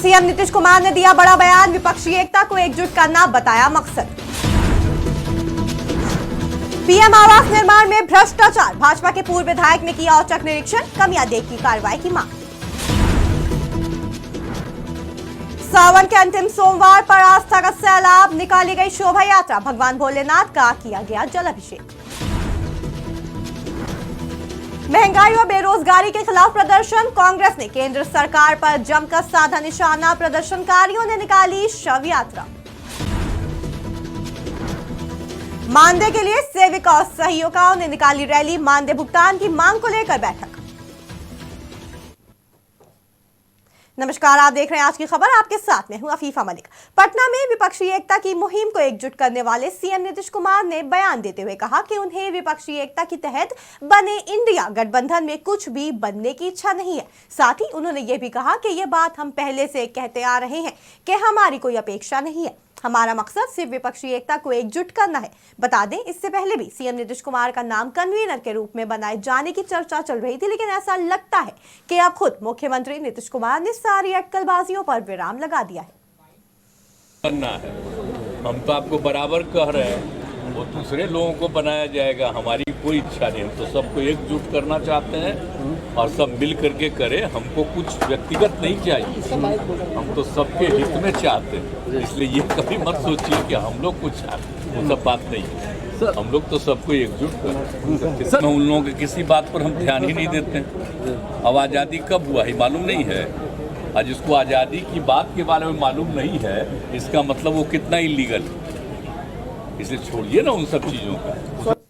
CM Nitish Kumar ने दिया बड़ा बयान, विपक्षी एकता को एकजुट करना बताया मकसद। पीएम आवास निर्माण में भ्रष्टाचार, भाजपा के पूर्व विधायक ने किया औचक निरीक्षण, कमियां देखी कार्रवाई की मांग। सावन के अंतिम सोमवार पर आस्था का सैलाब, निकाली गई शोभा यात्रा, भगवान भोलेनाथ का किया गया जल अभिषेक। महंगाई और बेरोजगारी के खिलाफ प्रदर्शन, कांग्रेस ने केंद्र सरकार पर जमकर साधा निशाना, प्रदर्शनकारियों ने निकाली शव यात्रा। मानदेय के लिए सेविका और सहयोगियों ने निकाली रैली, मानदेय भुगतान की मांग को लेकर बैठक। नमस्कार, आप देख रहे हैं आज की खबर, आपके साथ में हूं अफीफा मलिक। पटना में विपक्षी एकता की मुहिम को एकजुट करने वाले सीएम नीतीश कुमार ने बयान देते हुए कहा कि उन्हें विपक्षी एकता के तहत बने इंडिया गठबंधन में कुछ भी बनने की इच्छा नहीं है। साथ ही उन्होंने ये भी कहा कि ये बात हम पहले से कहते आ रहे हैं कि हमारी कोई अपेक्षा नहीं है, हमारा मकसद सिर्फ विपक्षी एकता को एकजुट करना है। बता दें, इससे पहले भी सीएम नीतीश कुमार का नाम कन्वीनर के रूप में बनाए जाने की चर्चा चल रही थी, लेकिन ऐसा लगता है कि अब खुद मुख्यमंत्री नीतीश कुमार ने सारी अटकलबाजियों पर विराम लगा दिया है। हम तो आपको बराबर कह रहे हैं, वो दूसरे लोगों को बनाया जाएगा, हमारी कोई इच्छा नहीं। हम तो सबको एकजुट करना चाहते हैं और सब मिल करके करें। हमको कुछ व्यक्तिगत नहीं चाहिए, हम तो सबके हित में चाहते हैं। इसलिए ये कभी मत सोचिए कि हम लोग कुछ चाहते हैं, वो सब बात नहीं है। हम लोग तो सबको एकजुट करें। उन लोगों की किसी बात पर हम ध्यान ही नहीं देते हैं। अब आज़ादी कब हुआ ही मालूम नहीं है। आज जिसको आज़ादी की बात के बारे में मालूम नहीं है, इसका मतलब वो कितना इलीगल है। इसलिए छोड़िए ना उन सब चीजों का।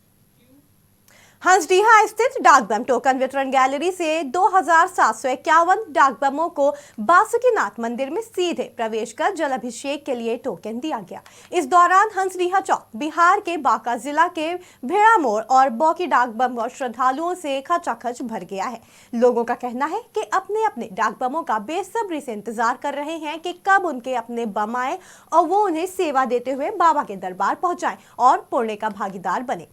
हंसडीहा स्थित डाक बम टोकन वितरण गैलरी से 2751 डाक बमों को बासुकीनाथ मंदिर में सीधे प्रवेश कर जल अभिषेक के लिए टोकन दिया गया। इस दौरान हंसडीहा चौक, बिहार के बांका जिला के भेड़ा मोड़ और बौकी डाक बम और श्रद्धालुओं से खचाखच भर गया है। लोगों का कहना है कि अपने अपने डाक बमों का बेसब्री से इंतजार कर रहे हैं कि कब उनके अपने बम आए और वो उन्हें सेवा देते हुए बाबा के दरबार पहुंचाएं और पुण्य का भागीदार बने।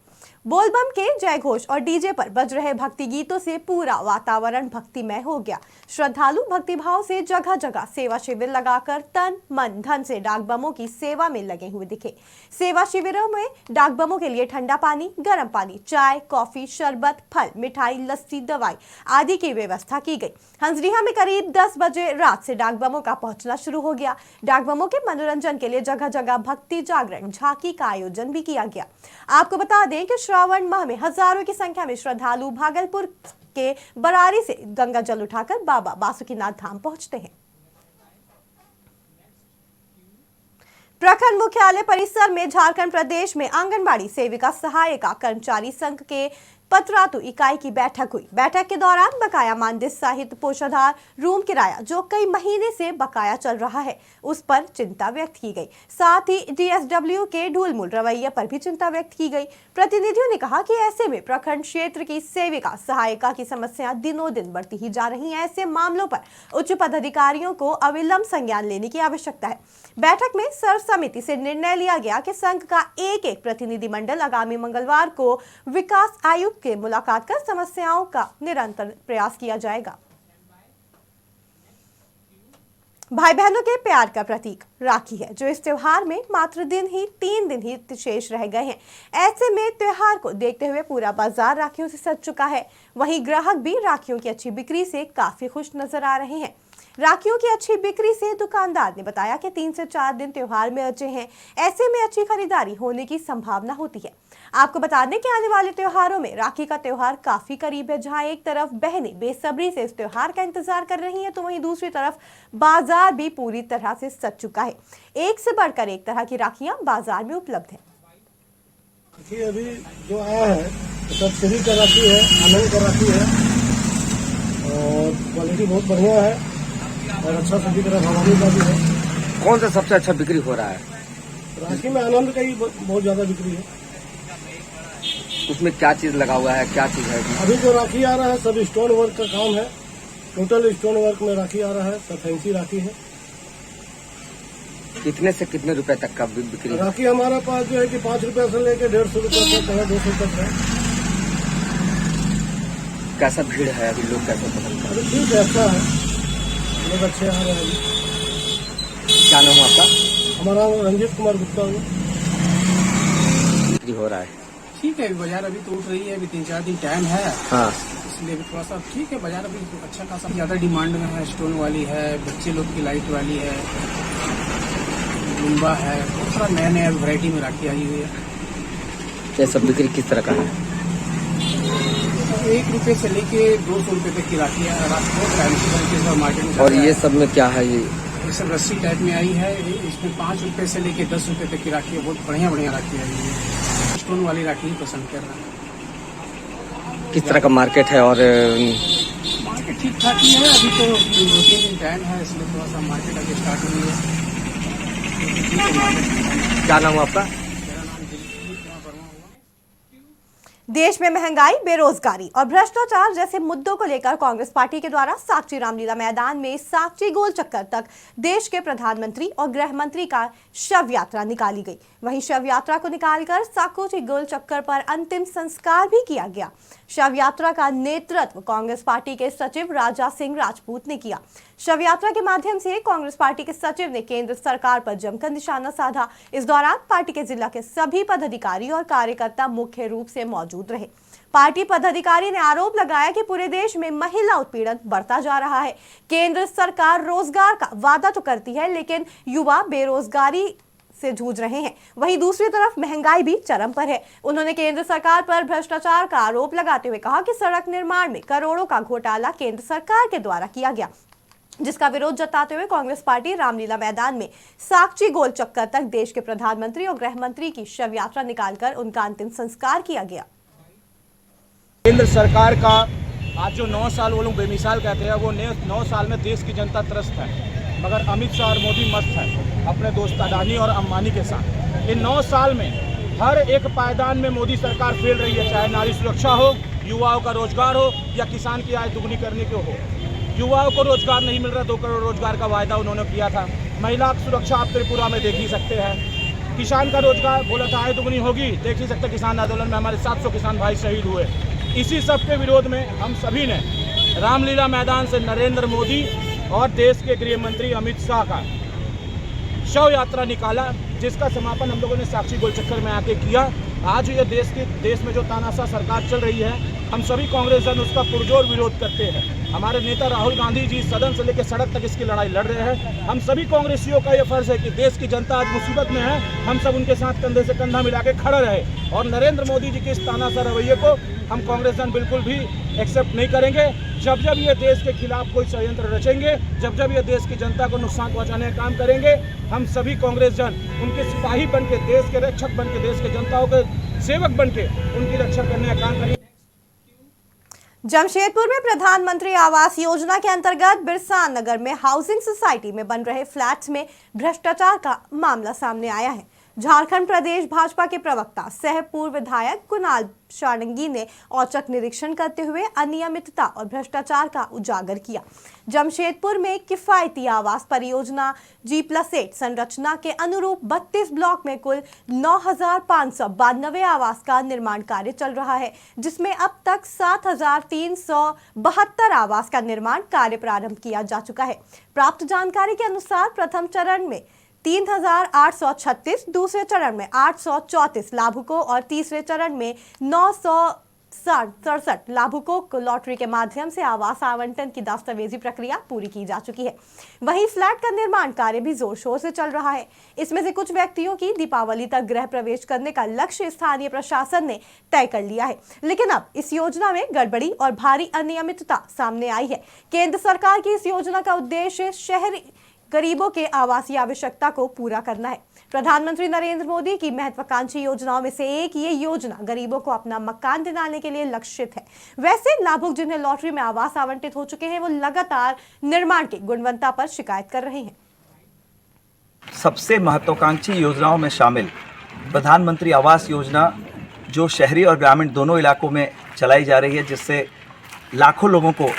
बोलबम के जय घोष और डीजे पर बज रहे भक्ति गीतों से पूरा वातावरण भक्तिमय हो गया। श्रद्धालु भक्तिभाव से जगह जगह सेवा शिविर लगाकर तन मन धन से डाक बमों की सेवा में लगे हुए दिखे। सेवा शिविरों में डाक बमों के लिए ठंडा पानी, गर्म पानी, चाय, कॉफी, शरबत, फल, मिठाई, लस्सी, दवाई आदि की व्यवस्था की गई। हंसडीहा में करीब 10 बजे रात से डाक बमों का पहुंचना शुरू हो गया। डाक बमों के मनोरंजन के लिए जगह जगह भक्ति जागरण झांकी का आयोजन भी किया गया। आपको बता दें कि श्रावण माह में हजारों की संख्या में श्रद्धालु भागलपुर के बरारी से गंगा जल उठाकर बाबा बासुकीनाथ धाम पहुंचते हैं। प्रखंड मुख्यालय परिसर में झारखंड प्रदेश में आंगनबाड़ी सेविका सहायिका कर्मचारी संघ के पतरातू इकाई की बैठक हुई। बैठक के दौरान बकाया मानदेय सहित पोषाधार, रूम किराया जो कई महीने से बकाया चल रहा है, उस पर चिंता व्यक्त की गई। साथ ही डीएसडब्ल्यू के ढूलमूल रवैये पर भी चिंता व्यक्त की गई। प्रतिनिधियों ने कहा कि ऐसे में प्रखंड क्षेत्र की सेविका सहायिका की समस्या दिनों दिन बढ़ती ही जा रही है। ऐसे मामलों पर उच्च पदाधिकारियों को अविलंब संज्ञान लेने की आवश्यकता है। बैठक में सर्वसम्मति से निर्णय लिया गया कि संघ का एक प्रतिनिधिमंडल आगामी मंगलवार को विकास आयुक्त के मुलाकात कर समस्याओं का निरंतर प्रयास किया जाएगा। भाई बहनों के प्यार का प्रतीक राखी है, जो इस त्योहार में मात्र 3 दिन ही शेष रह गए हैं। ऐसे में त्योहार को देखते हुए पूरा बाजार राखियों से सज चुका है। वहीं ग्राहक भी राखियों की अच्छी बिक्री से काफी खुश नजर आ रहे हैं। राखियों की अच्छी बिक्री से दुकानदार ने बताया कि 3 से 4 दिन त्योहार में बचे हैं। ऐसे में अच्छी खरीदारी होने की संभावना होती है। आपको बता दें कि आने वाले त्योहारों में राखी का त्योहार काफी करीब है, जहां एक तरफ बहनें बेसब्री से इस त्योहार का इंतजार कर रही हैं, तो वहीं दूसरी तरफ बाजार भी पूरी तरह से सज चुका है। एक से बढ़कर एक तरह की राखियां बाजार में उपलब्ध है। अभी जो आया है सब श्री का राखी है, आनंद का राखी है और क्वालिटी बहुत बढ़िया है और अच्छा से बिक रहा है। भवानी का भी है। कौन सा सबसे अच्छा बिक्री हो रहा है? राखी में आनंद का ही बहुत ज्यादा बिक्री है। उसमें क्या चीज लगा हुआ है, क्या चीज है? अभी जो राखी आ रहा है सब स्टोन वर्क का काम है। टोटल स्टोन वर्क में राखी आ रहा है, सब फैंसी राखी है। कितने से कितने रुपए तक का बिक्री? राखी हमारे पास जो है कि 5 रुपए से लेकर 150 रुपए तक है, 200 तक है। कैसा भीड़ है अभी, लोग कैसे पसंद कर रहे हैं? अभी ठीक है, अच्छा है, लोग अच्छे आ रहे हैं। आपका? हमारा नाम रंजीत कुमार गुप्ता है। हो रहा है। ठीक है, बाजार अभी तो उठ रही है, अभी 3-4 दिन टाइम है, हाँ, इसलिए भी थोड़ा सा ठीक है। बाजार अभी तो अच्छा खासा ज्यादा डिमांड में है। स्टोन वाली है, बच्चे लोग की लाइट वाली है, लुम्बा है, बहुत सारा नया नया वैरायटी में राखी आई हुई है। ये सब बिक्री किस तरह का है? 1 रुपए से लेके 200 रुपए तक की राखी है। बहुत टाइम से मार्केट में। और ये सब में क्या है? ये सब रस्सी टाइप में आई है। इसमें 5 रुपए से लेके 10 रुपए तक की राखी है। बहुत बढ़िया बढ़िया राखी आई हुई है। स्टोन वाली राखी ही पसंद कर रहा है। किस तरह का मार्केट है? और मार्केट ठीक ठाक ही है। अभी तो 2-3 दिन टाइम है, इसलिए थोड़ा सा मार्केट अभी स्टार्ट हुई है। क्या नाम है आपका? मेरा नाम दिलीप वर्मा हुआ। देश में महंगाई, बेरोजगारी और भ्रष्टाचार जैसे मुद्दों को लेकर कांग्रेस पार्टी के द्वारा साकची रामलीला मैदान में साकची गोल चक्कर तक देश के प्रधानमंत्री और गृह मंत्री का शव यात्रा निकाली गई। वहीं शव यात्रा को निकालकर साकची गोल चक्कर पर अंतिम संस्कार भी किया गया। शव यात्रा का नेतृत्व कांग्रेस पार्टी के सचिव राजा सिंह राजपूत ने किया। शव यात्रा के माध्यम से कांग्रेस पार्टी के सचिव ने केंद्र सरकार पर जमकर निशाना साधा। इस दौरान पार्टी के जिला के सभी पदाधिकारी और कार्यकर्ता मुख्य रूप से मौजूद रहे। पार्टी पदाधिकारी ने आरोप लगाया कि पूरे देश में महिला उत्पीड़न बढ़ता जा रहा है। केंद्र सरकार रोजगार का वादा तो करती है, लेकिन युवा बेरोजगारी से जूझ रहे हैं। वहीं दूसरी तरफ महंगाई भी चरम पर है। उन्होंने केंद्र सरकार पर भ्रष्टाचार का आरोप लगाते हुए कहा कि सड़क निर्माण में करोड़ों का घोटाला केंद्र सरकार के द्वारा किया गया, जिसका विरोध जताते हुए कांग्रेस पार्टी रामलीला मैदान में साकची गोल चक्कर तक देश के प्रधानमंत्री और गृह मंत्री की शव यात्रा निकालकर उनका अंतिम संस्कार किया गया। केंद्र सरकार का आज जो 9 साल वो लोग बेमिसाल कहते हैं, वो 9 साल में देश की जनता त्रस्त है, मगर अमित शाह और मोदी मस्त है अपने दोस्त अडानी और अंबानी के साथ। इन 9 साल में हर एक पायदान में मोदी सरकार फेल रही है, चाहे नारी सुरक्षा हो, युवाओं का रोजगार हो या किसान की आय दुगनी करने के हो। युवाओं को रोजगार नहीं मिल रहा, 2 करोड़ रोजगार का वायदा उन्होंने किया था। महिला सुरक्षा आप त्रिपुरा में देख ही सकते हैं। किसान का रोजगार बोला था आय दुगनी होगी, देख ही सकते किसान आंदोलन में हमारे 700 किसान भाई शहीद हुए। इसी सब के विरोध में हम सभी ने रामलीला मैदान से नरेंद्र मोदी और देश के गृह मंत्री अमित शाह का शव यात्रा निकाला, जिसका समापन हम लोगों ने साक्षी गोल चक्कर में आके किया। आज ये देश में जो तानाशाह सरकार चल रही है, हम सभी कांग्रेस जन उसका पुरजोर विरोध करते हैं। हमारे नेता राहुल गांधी जी सदन से लेकर सड़क तक इसकी लड़ाई लड़ रहे हैं। हम सभी कांग्रेसियों का ये फर्ज है कि देश की जनता आज मुसीबत में है, हम सब उनके साथ कंधे से कंधा मिला के खड़ा रहे। और नरेंद्र मोदी जी के इस तानाशाह रवैये को हम कांग्रेस जन बिल्कुल भी एक्सेप्ट नहीं करेंगे। जब जब ये देश के खिलाफ कोई षड्यंत्र रचेंगे, जब जब ये देश की जनता को नुकसान पहुंचाने का काम करेंगे, हम सभी कांग्रेस जन उनके सिपाही बन के, देश के रक्षक बन के, देश के जनताओं के सेवक बन के उनकी रक्षा करने का काम करेंगे। जमशेदपुर में प्रधानमंत्री आवास योजना के अंतर्गत बिरसा नगर में हाउसिंग सोसाइटी में बन रहे फ्लैट्स में भ्रष्टाचार का मामला सामने आया है। झारखंड प्रदेश भाजपा के प्रवक्ता सह पूर्व विधायक कुणाल शारंगी ने औचक निरीक्षण करते हुए अनियमितता और भ्रष्टाचार का उजागर किया। जमशेदपुर में किफायती आवास परियोजना G+8 संरचना के अनुरूप 32 ब्लॉक में कुल 9,592 आवास का निर्माण कार्य चल रहा है, जिसमें अब तक 7,372 आवास का निर्माण कार्य प्रारंभ किया जा चुका है। प्राप्त जानकारी के अनुसार प्रथम चरण में 3,836, दूसरे चरण में 834 लाभुकों और तीसरे चरण में 967 लाभुकों को लॉटरी के माध्यम से आवास आवंटन की दस्तावेजी प्रक्रिया पूरी की जा चुकी है। वहीं फ्लैट का निर्माण कार्य भी जोर शोर से चल रहा है। इसमें से कुछ व्यक्तियों की दीपावली तक गृह प्रवेश करने का लक्ष्य स्थानीय प्रशासन ने तय कर लिया है, लेकिन अब इस योजना में गड़बड़ी और भारी अनियमितता सामने आई है। केंद्र सरकार की इस योजना का उद्देश्य शहरी गरीबों के आवासीय आवश्यकता को पूरा करना है। प्रधानमंत्री नरेंद्र मोदी की महत्वाकांक्षी योजनाओं में से एक ये योजना गरीबों को अपना मकान दिलाने के लिए लक्षित है। वैसे लाभुक जिन्हें लॉटरी में आवास आवंटित हो चुके हैं, वो लगातार निर्माण की गुणवत्ता पर शिकायत कर रहे हैं। सबसे महत्वाकांक्षी योजनाओं में शामिल प्रधानमंत्री आवास योजना जो शहरी और ग्रामीण दोनों इलाकों में चलाई जा रही है, जिससे लाखों लोगों को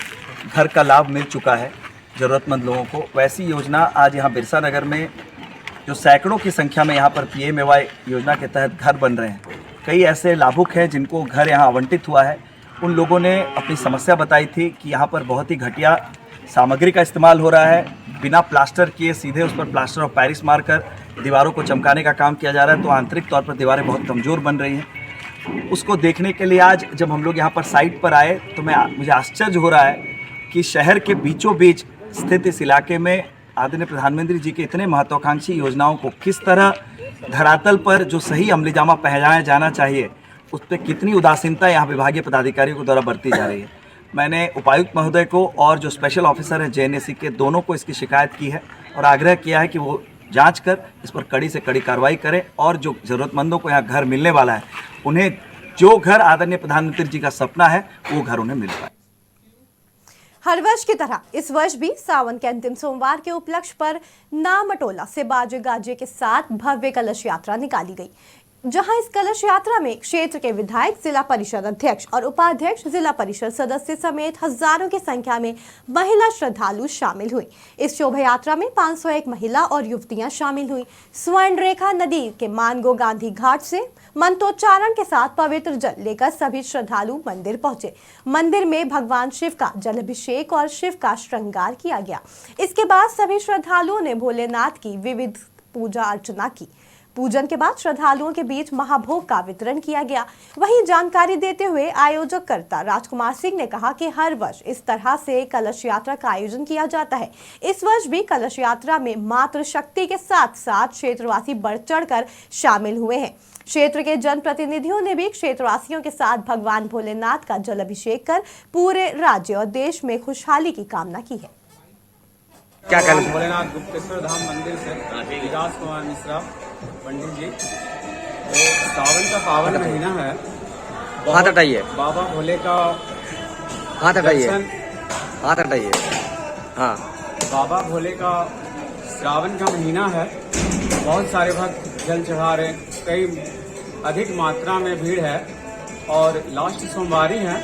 घर का लाभ मिल चुका है, ज़रूरतमंद लोगों को। वैसी योजना आज यहाँ बिरसा नगर में जो सैकड़ों की संख्या में यहाँ पर PMAY योजना के तहत घर बन रहे हैं, कई ऐसे लाभुक हैं जिनको घर यहाँ आवंटित हुआ है। उन लोगों ने अपनी समस्या बताई थी कि यहाँ पर बहुत ही घटिया सामग्री का इस्तेमाल हो रहा है, बिना प्लास्टर किए सीधे उस पर प्लास्टर ऑफ पेरिस मारकर दीवारों को चमकाने का काम किया जा रहा है, तो आंतरिक तौर पर दीवारें बहुत कमज़ोर बन रही हैं। उसको देखने के लिए आज जब हम लोग यहाँ पर साइट पर आए तो मुझे आश्चर्य हो रहा है कि शहर के बीचों बीच स्थित इस इलाके में आदरणीय प्रधानमंत्री जी के इतने महत्वाकांक्षी योजनाओं को किस तरह धरातल पर जो सही अमलीजामा पहनाया जाना चाहिए उस पर कितनी उदासीनता यहाँ विभागीय पदाधिकारियों के द्वारा बरती जा रही है। मैंने उपायुक्त महोदय को और जो स्पेशल ऑफिसर हैं JNAC के, दोनों को इसकी शिकायत की है और आग्रह किया है कि वो जांच कर इस पर कड़ी से कड़ी कार्रवाई करें और जो ज़रूरतमंदों को यहाँ घर मिलने वाला है उन्हें जो घर आदरणीय प्रधानमंत्री जी का सपना है वो घर उन्हें मिल पाए। हर वर्ष की तरह इस वर्ष भी सावन के अंतिम सोमवार के उपलक्ष्य पर नामटोला से बाजे गाजे के साथ भव्य कलश यात्रा निकाली गई, जहां इस कलश यात्रा में क्षेत्र के विधायक, जिला परिषद अध्यक्ष और उपाध्यक्ष, जिला परिषद सदस्य समेत हजारों की संख्या में महिला श्रद्धालु शामिल हुई। इस शोभा यात्रा में 501 महिला और युवतियां शामिल हुई। स्वर्ण रेखा नदी के मानगो गांधी घाट से मंत्रोच्चारण के साथ पवित्र जल लेकर सभी श्रद्धालु मंदिर पहुंचे। मंदिर में भगवान शिव का जलाभिषेक और शिव का श्रृंगार किया गया। इसके बाद सभी श्रद्धालुओं ने भोलेनाथ की विविध पूजा अर्चना की। पूजन के बाद श्रद्धालुओं के बीच महाभोग का वितरण किया गया। वहीं जानकारी देते हुए आयोजककर्ता राजकुमार सिंह ने कहा कि हर वर्ष इस तरह से कलश यात्रा का आयोजन किया जाता है। इस वर्ष भी कलश यात्रा में मातृ शक्ति के साथ साथ क्षेत्रवासी बढ़ चढ़कर शामिल हुए हैं। क्षेत्र के जनप्रतिनिधियों ने भी क्षेत्रवासियों के साथ भगवान भोलेनाथ का जलाभिषेक कर पूरे राज्य और देश में खुशहाली की कामना की है। क्या कहना भोलेनाथ गुप्तेश्वर धाम मंदिर से विकास कुमार मिश्रा पंडित जी। तो सावन का पावन महीना है। हाथ हटाइए, बाबा भोले का हाथ हटाइए, दर्शन, हाथ हटाइए। हाँ, बाबा भोले का श्रावण का महीना है। बहुत सारे भक्त जल चढ़ा रहे, कई अधिक मात्रा में भीड़ है और लास्ट सोमवारी है।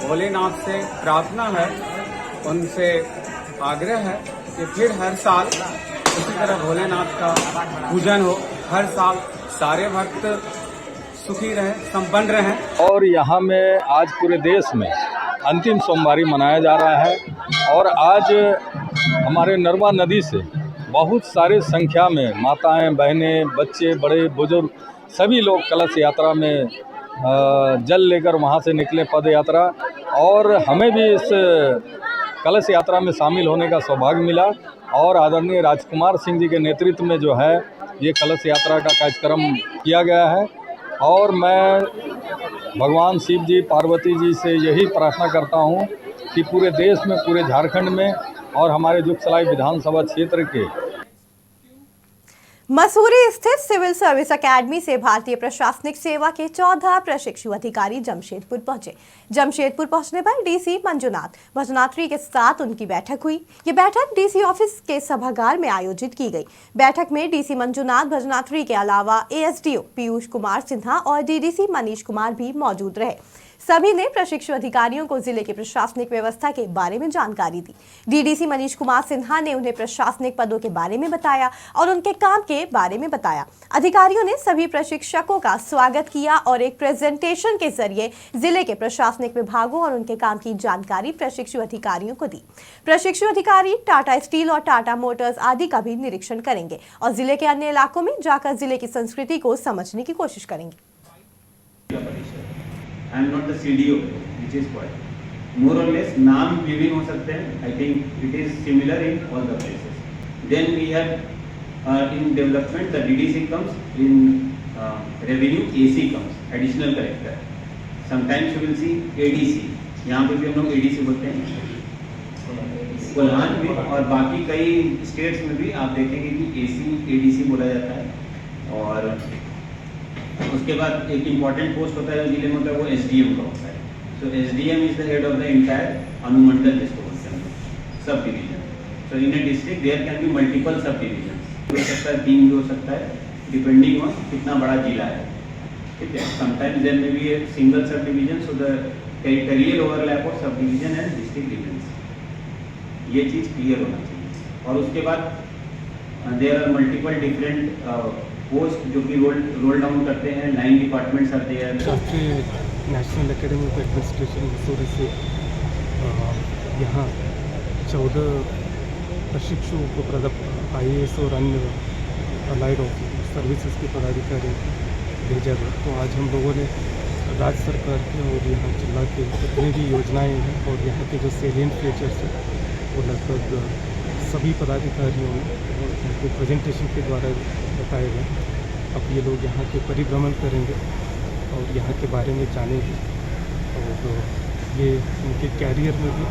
भोलेनाथ से प्रार्थना है, उनसे आग्रह है कि फिर हर साल इसी तरह भोलेनाथ का पूजन हो, हर साल सारे भक्त सुखी रहे, संपन्न रहे। और यहाँ में आज पूरे देश में अंतिम सोमवारी मनाया जा रहा है और आज हमारे नर्मदा नदी से बहुत सारे संख्या में माताएं, बहनें, बच्चे, बड़े बुजुर्ग सभी लोग कलश यात्रा में जल लेकर वहाँ से निकले पद यात्रा, और हमें भी इस कलश यात्रा में शामिल होने का सौभाग्य मिला और आदरणीय राजकुमार सिंह जी के नेतृत्व में जो है ये कलश यात्रा का कार्यक्रम किया गया है। और मैं भगवान शिव जी, पार्वती जी से यही प्रार्थना करता हूँ कि पूरे देश में, पूरे झारखंड में और हमारे जुगसलाई विधानसभा क्षेत्र के मसूरी स्थित सिविल सर्विस अकेडमी से भारतीय प्रशासनिक सेवा के 14 प्रशिक्षु अधिकारी जमशेदपुर पहुंचे। जमशेदपुर पहुंचने पर डीसी मंजुनाथ भजनात्री के साथ उनकी बैठक हुई। ये बैठक डीसी ऑफिस के सभागार में आयोजित की गई। बैठक में डीसी मंजुनाथ भजनात्री के अलावा एएसडीओ पीयूष कुमार सिन्हा और डीडीसी मनीष कुमार भी मौजूद रहे। सभी ने प्रशिक्षु अधिकारियों को जिले की प्रशासनिक व्यवस्था के बारे में जानकारी दी। डीडीसी मनीष कुमार सिन्हा ने उन्हें प्रशासनिक पदों के बारे में बताया और उनके काम के बारे में बताया। अधिकारियों ने सभी प्रशिक्षकों का स्वागत किया और एक प्रेजेंटेशन के जरिए जिले के प्रशासनिक विभागों और उनके काम की जानकारी प्रशिक्षु अधिकारियों को दी। प्रशिक्षु अधिकारी टाटा स्टील और टाटा मोटर्स आदि का भी निरीक्षण करेंगे और जिले के अन्य इलाकों में जाकर जिले की संस्कृति को समझने की कोशिश करेंगे। I am not the CDO, which is quite more or less नाम विभिन्न हो सकते हैं. I think it is similar in all the places. Then we have in development the DDC comes, in revenue AC comes, additional collector. Sometimes you will see ADC. यहाँ पे भी हम लोग ADC बोलते हैं कोल्हान में, और बाकी कई स्टेट्स में भी आप देखेंगे कि AC ADC बोला जाता है। और उसके बाद एक इम्पॉर्टेंट पोस्ट होता है जिले में, वो SDM का होता है। So SDM is the head of the entire अनुमंडल, जिसको बोलते हैं sub division. So in a district there can be multiple sub division, हो सकता है 3 भी हो सकता है, डिपेंडिंग ऑन कितना बड़ा जिला है। ठीक है, sometimes there may be a single sub division, so the territorial overlap of sub division and district division, ये चीज़ क्लियर होना चाहिए। और उसके बाद there are multiple different post जो कि रोल डाउन करते हैं। 9 डिपार्टमेंट्स आते हैं। राष्ट्रीय national academy of administration Mussoorie से यहाँ 14 प्रशिक्षुओं को IAS और अन्य अलाइड सर्विसेज के पदाधिकारी भेजा गया। तो आज हम लोगों ने राज्य सरकार के और यहाँ जिला के जितनी भी योजनाएं हैं और यहाँ के जो सेलिएंट फीचर्स हैं वो लगभग सभी पदाधिकारियों ने उनको प्रेजेंटेशन के द्वारा बताए गए। अब ये लोग यहाँ के परिभ्रमण करेंगे और यहाँ के बारे में जानेंगे और ये उनके कैरियर में भी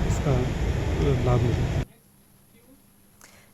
इसका लाभ मिलेगा।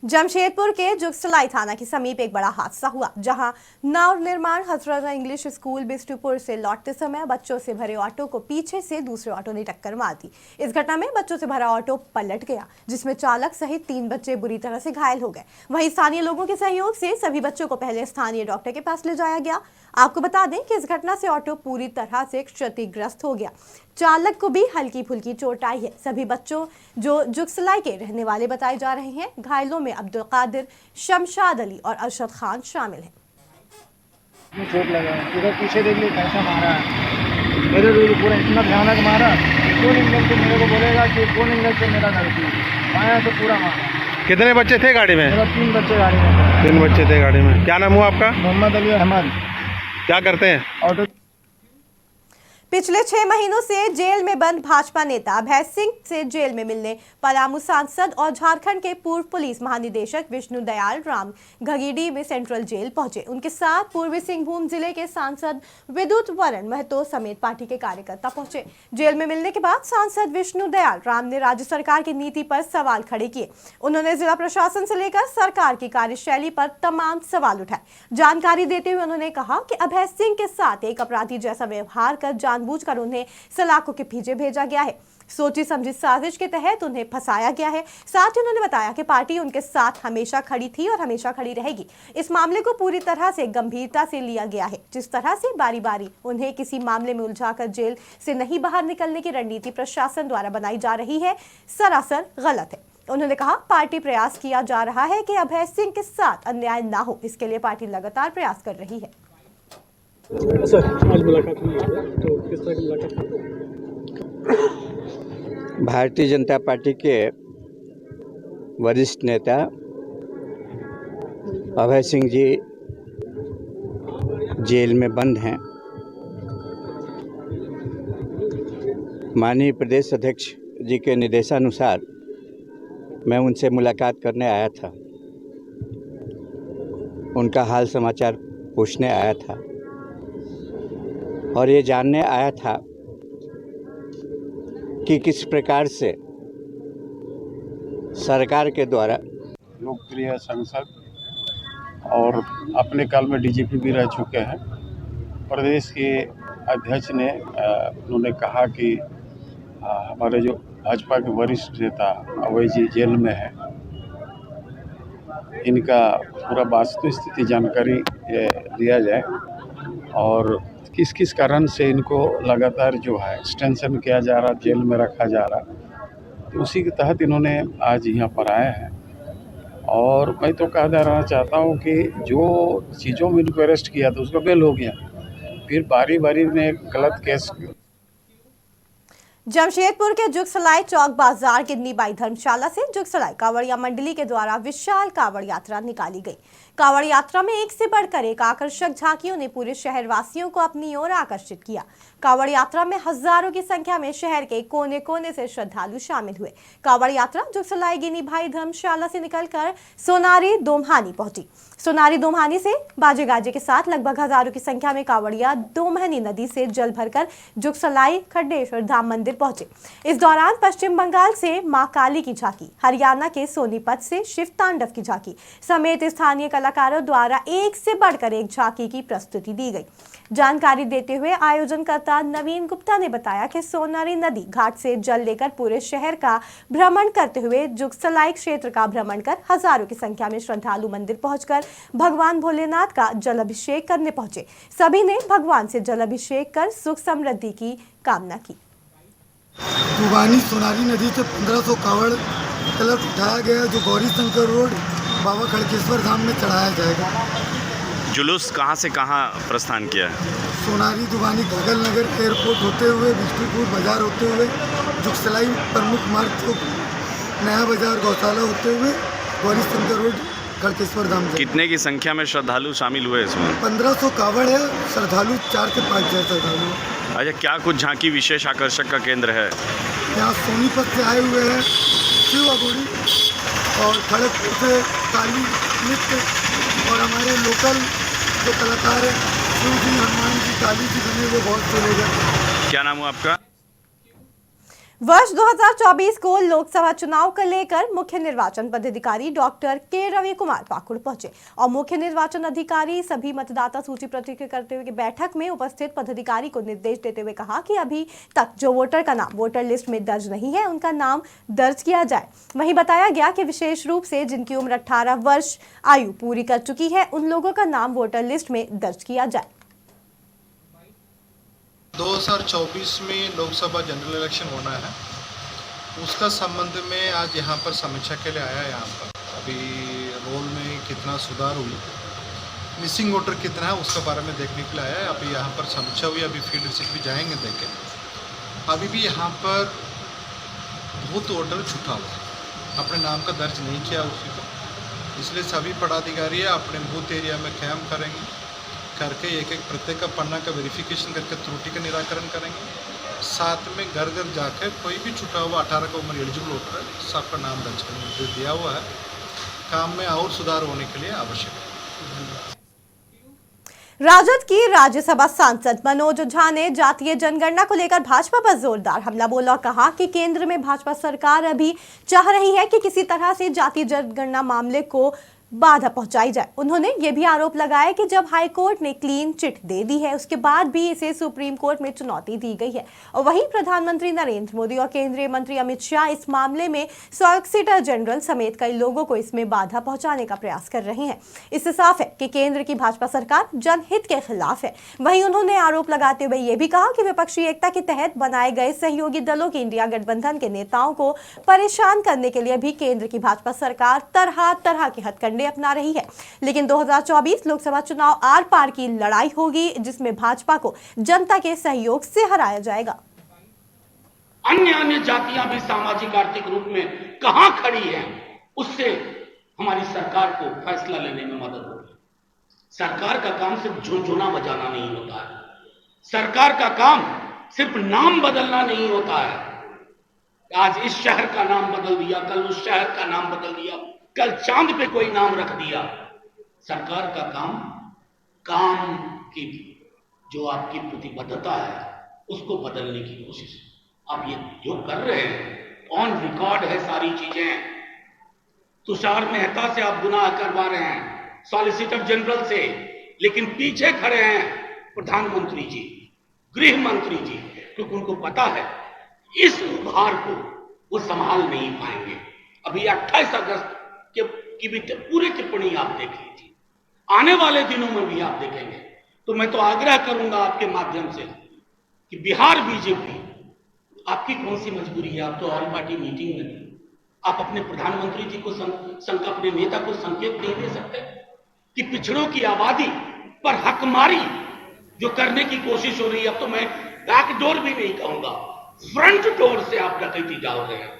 जमशेदपुर के जुगसलाई थाना के समीप एक बड़ा हादसा हुआ, जहां नव निर्माण हजरत इंग्लिश स्कूल बिष्टुपुर से लौटते समय बच्चों से भरे ऑटो को पीछे से दूसरे ऑटो ने टक्कर मार दी। इस घटना में बच्चों से भरा ऑटो पलट गया, जिसमें चालक सहित 3 बच्चे बुरी तरह से घायल हो गए। वहीं स्थानीय लोगों के सहयोग से सभी बच्चों को पहले स्थानीय डॉक्टर के पास ले जाया गया। आपको बता दें कि इस घटना से ऑटो पूरी तरह से क्षतिग्रस्त हो गया। चालक को भी हल्की फुल्की चोट आई है। सभी बच्चों जो जुगसलाई के रहने वाले बताए जा रहे हैं। घायलों में अब्दुल कादिर, शमशाद अली और अरशद खान शामिल हैं। चोट लगा, इधर पीछे देख ली कैसा मारा है, मेरे को पूरा इतना भयानक मारा। कौन एंगल से मेरे को बोलेगा कि कौन एंगल से मेरा गलती आया तो पूरा मारा। कितने बच्चे थे गाड़ी में? मेरा 3 बच्चे गाड़ी में। 3 बच्चे थे गाड़ी में। क्या नाम हुआ आपका? मोहम्मद अली अहमद। क्या करते हैं? ऑटो। पिछले 6 महीनों से जेल में बंद भाजपा नेता अभय सिंह से जेल में मिलने पलामू सांसद और झारखंड के पूर्व पुलिस महानिदेशक विष्णु दयाल राम घगीडी में सेंट्रल जेल पहुंचे। उनके साथ पूर्वी सिंहभूम जिले के सांसद विद्युत वरण महतो समेत पार्टी के कार्यकर्ता पहुंचे। जेल में मिलने के बाद सांसद विष्णु दयाल राम ने राज्य सरकार की नीति पर सवाल खड़े किए। उन्होंने जिला प्रशासन से लेकर सरकार की कार्यशैली पर तमाम सवाल उठाए। जानकारी देते हुए उन्होंने कहा कि अभय सिंह के साथ एक अपराधी जैसा व्यवहार कर जानबूझकर उन्हें सलाखों के पीछे भेजा गया है। सोची समझी साजिश के तहत उन्हें फंसाया गया है। साथ ही उन्होंने बताया कि पार्टी उनके साथ हमेशा खड़ी थी और हमेशा खड़ी रहेगी। इस मामले को पूरी तरह से गंभीरता से लिया गया है। जिस तरह से बारी बारी उन्हें किसी मामले में उलझाकर जेल से नहीं बाहर निकलने की रणनीति प्रशासन द्वारा बनाई जा रही है, सरासर गलत है। उन्होंने कहा पार्टी प्रयास किया जा रहा है कि अभय सिंह के साथ अन्याय ना हो, इसके लिए पार्टी लगातार प्रयास कर रही है। सर, आज मुलाकात हुई है, तो किस तरह की मुलाकात? भारतीय जनता पार्टी के वरिष्ठ नेता अभय सिंह जी जेल में बंद हैं। माननीय प्रदेश अध्यक्ष जी के निर्देशानुसार मैं उनसे मुलाकात करने आया था, उनका हाल समाचार पूछने आया था और ये जानने आया था कि किस प्रकार से सरकार के द्वारा लोकप्रिय सांसद और अपने काल में डीजीपी भी रह चुके हैं, प्रदेश के अध्यक्ष ने उन्होंने कहा कि हमारे जो भाजपा के वरिष्ठ नेता अभय जी जेल में है, इनका पूरा वास्तविक स्थिति जानकारी लिया जाए और किस किस कारण से इनको लगातार जो है एक्सटेंशन किया जा रहा, जेल में रखा जा रहा, तो उसी के तहत इन्होंने आज यहाँ पर आए हैं। और मैं तो कह देना चाहता हूँ कि जो चीज़ों में इनको अरेस्ट किया था उसका बेल हो गया, फिर बारी बारी में गलत केस। जमशेदपुर के जुगसलाई चौक बाजार किन्नी बाई धर्मशाला से जुगसलाई कांवड़िया मंडली के द्वारा विशाल कांवड़ यात्रा निकाली गई। कांवड़ यात्रा में एक से बढ़कर एक आकर्षक झांकियों ने पूरे शहरवासियों को अपनी ओर आकर्षित किया। कांवड़ यात्रा में हजारों की संख्या में शहर के कोने कोने से श्रद्धालु शामिल हुए। कांवड़ यात्रा जुगसलाई गिनी भाई धर्मशाला से निकलकर सोनारी दोमहानी पहुंची। सोनारी दोमहानी से बाजे गाजे के साथ लगभग हजारों की संख्या में कांवड़िया दोमहनी नदी से जल भरकर जुगसलाई खड्डेश्वर धाम मंदिर पहुंचे। इस दौरान पश्चिम बंगाल से मां काली की झांकी, हरियाणा के सोनीपत से शिव तांडव की झांकी समेत स्थानीय कलाकारों द्वारा एक से बढ़कर एक झांकी की प्रस्तुति दी गई। जानकारी देते हुए आयोजनकर्ता नवीन गुप्ता ने बताया कि सोनारी नदी घाट से जल लेकर पूरे शहर का भ्रमण करते हुए जुगसलाई क्षेत्र का भ्रमण कर हजारों की संख्या में श्रद्धालु मंदिर पहुंचकर भगवान भोलेनाथ का जल अभिषेक करने पहुंचे। सभी ने भगवान से जल अभिषेक कर सुख समृद्धि की कामना की। दुबानी सोनारी नदी से 1500 कावड़ कलश उठाया गया, जो गौरी शंकर रोड बाबा खड़केश्वर धाम में चढ़ाया जाएगा। जुलूस कहाँ से कहाँ प्रस्थान किया है? सोनारी दुबानी घगल नगर एयरपोर्ट होते हुए बिष्टुपुर बाजार होते हुए जुगसलाई प्रमुख मार्ग को नया बाजार गौशाला होते हुए गौरी शंकर रोड खड़केश्वर धाम से। कितने की संख्या में श्रद्धालु शामिल हुए इसमें? 1500 कावड़ है, श्रद्धालु 4 से 5 हज़ार श्रद्धालु। अच्छा, क्या कुछ झांकी विशेष आकर्षक का केंद्र है? यहाँ सोनीपत से आए हुए हैं शिव अघोरी और खड़गपुर से काली नृत्य और हमारे लोकल जो कलाकार हैं शिव जी, हनुमान जी, काली जी बने हुए बहुत से लोग हैं। क्या नाम हुआ आपका? वर्ष 2024 को लोकसभा चुनाव को लेकर मुख्य निर्वाचन पदाधिकारी डॉक्टर के रवि कुमार पाकुड़ पहुंचे और मुख्य निर्वाचन अधिकारी सभी मतदाता सूची प्रस्तुत करते हुए बैठक में उपस्थित पदाधिकारी को निर्देश देते हुए कहा कि अभी तक जो वोटर का नाम वोटर लिस्ट में दर्ज नहीं है उनका नाम दर्ज किया जाए। वहीं बताया गया कि विशेष रूप से जिनकी उम्र 18 वर्ष आयु पूरी कर चुकी है उन लोगों का नाम वोटर लिस्ट में दर्ज किया जाए। 2024 में लोकसभा जनरल इलेक्शन होना है, उसका संबंध में आज यहाँ पर समीक्षा के लिए आया। यहाँ पर अभी रोल में कितना सुधार हुई, मिसिंग वोटर कितना है उसके बारे में देखने के लिए आया है। अभी यहाँ पर समीक्षा हुई, अभी फील्ड विजिट भी जाएंगे देखें। अभी भी यहाँ पर बहुत वोटर छूटा हुआ है, अपने नाम का दर्ज नहीं किया उसी को, इसलिए सभी पदाधिकारी अपने बूथ एरिया में कैंप करेंगे, करके एक एक प्रत्येक का पन्ना का वेरिफिकेशन करके त्रुटि का निराकरण करेंगे। साथ में घर घर जाकर कोई भी छूटा हुआ 18 का उम्र एलिजिबल होता है सबका नाम दर्ज करने के लिए दिया हुआ है। काम में और सुधार होने के लिए आवश्यक है। राजद की राज्यसभा सांसद मनोज झा ने जातीय जनगणना को लेकर भाजपा पर जोरदार हमला बोला और कहा कि केंद्र में भाजपा सरकार अभी चाह रही है कि किसी तरह से जातीय जनगणना मामले को बाधा पहुंचाई जाए। उन्होंने ये भी आरोप लगाया कि जब हाई कोर्ट ने क्लीन चिट दे दी है उसके बाद भी इसे सुप्रीम कोर्ट में चुनौती दी गई है और वहीं प्रधानमंत्री नरेंद्र मोदी और केंद्रीय मंत्री अमित शाह इस मामले में सॉलिसिटर जनरल समेत कई लोगों को इसमें बाधा पहुंचाने का प्रयास कर रहे हैं। इससे साफ है कि केंद्र की भाजपा सरकार जनहित के खिलाफ है। वहीं उन्होंने आरोप लगाते हुए ये भी कहा कि विपक्षी एकता के तहत बनाए गए सहयोगी दलों की इंडिया गठबंधन के नेताओं को परेशान करने के लिए भी केंद्र की भाजपा सरकार तरह तरह के हथकंडे अपना रही है। लेकिन 2024 लोकसभा चुनाव आर पार की लड़ाई होगी जिसमें भाजपा को जनता के सहयोग से हराया जाएगा। अन्य जातियां भी सामाजिक आर्थिक रूप में कहां खड़ी हैं, उससे हमारी सरकार को फैसला लेने में मदद होगी। सरकार का काम सिर्फ झुनझुना बजाना नहीं होता है, सरकार का काम सिर्फ नाम बदलना नहीं होता है। आज इस शहर का नाम बदल दिया, कल उस शहर का नाम बदल दिया, कल चांद पे कोई नाम रख दिया। सरकार का काम की जो आपकी प्रतिबद्धता है उसको बदलने की कोशिश आप ये जो कर रहे हैं, ऑन रिकॉर्ड है सारी चीजें। तुषार मेहता से आप गुनाह करवा रहे हैं, सॉलिसिटर जनरल से, लेकिन पीछे खड़े हैं प्रधानमंत्री जी, गृह मंत्री जी, क्योंकि उनको पता है इस भार को वो संभाल नहीं पाएंगे। अभी 28 अगस्त की भी पूरी टिप्पणी आप देख लीजिए, आने वाले दिनों में भी आप देखेंगे। तो मैं तो आग्रह करूंगा आपके माध्यम से कि बिहार बीजेपी, आपकी कौन सी मजबूरी है? आप तो ऑल पार्टी मीटिंग में थे, आप अपने प्रधानमंत्री जी को अपने नेता को संकेत नहीं दे सकते कि पिछड़ों की आबादी पर हकमारी जो करने की कोशिश हो रही है, अब तो मैं बैक डोर भी नहीं कहूंगा, फ्रंट डोर से आप डकैती डाल रहे हैं,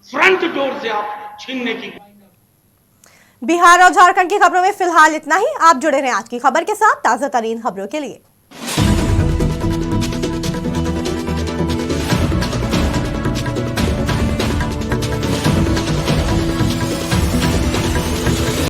फ्रंट डोर से आप छीनने की। बिहार और झारखंड की खबरों में फिलहाल इतना ही। आप जुड़े रहें आज की खबर के साथ ताजा तरीन खबरों के लिए।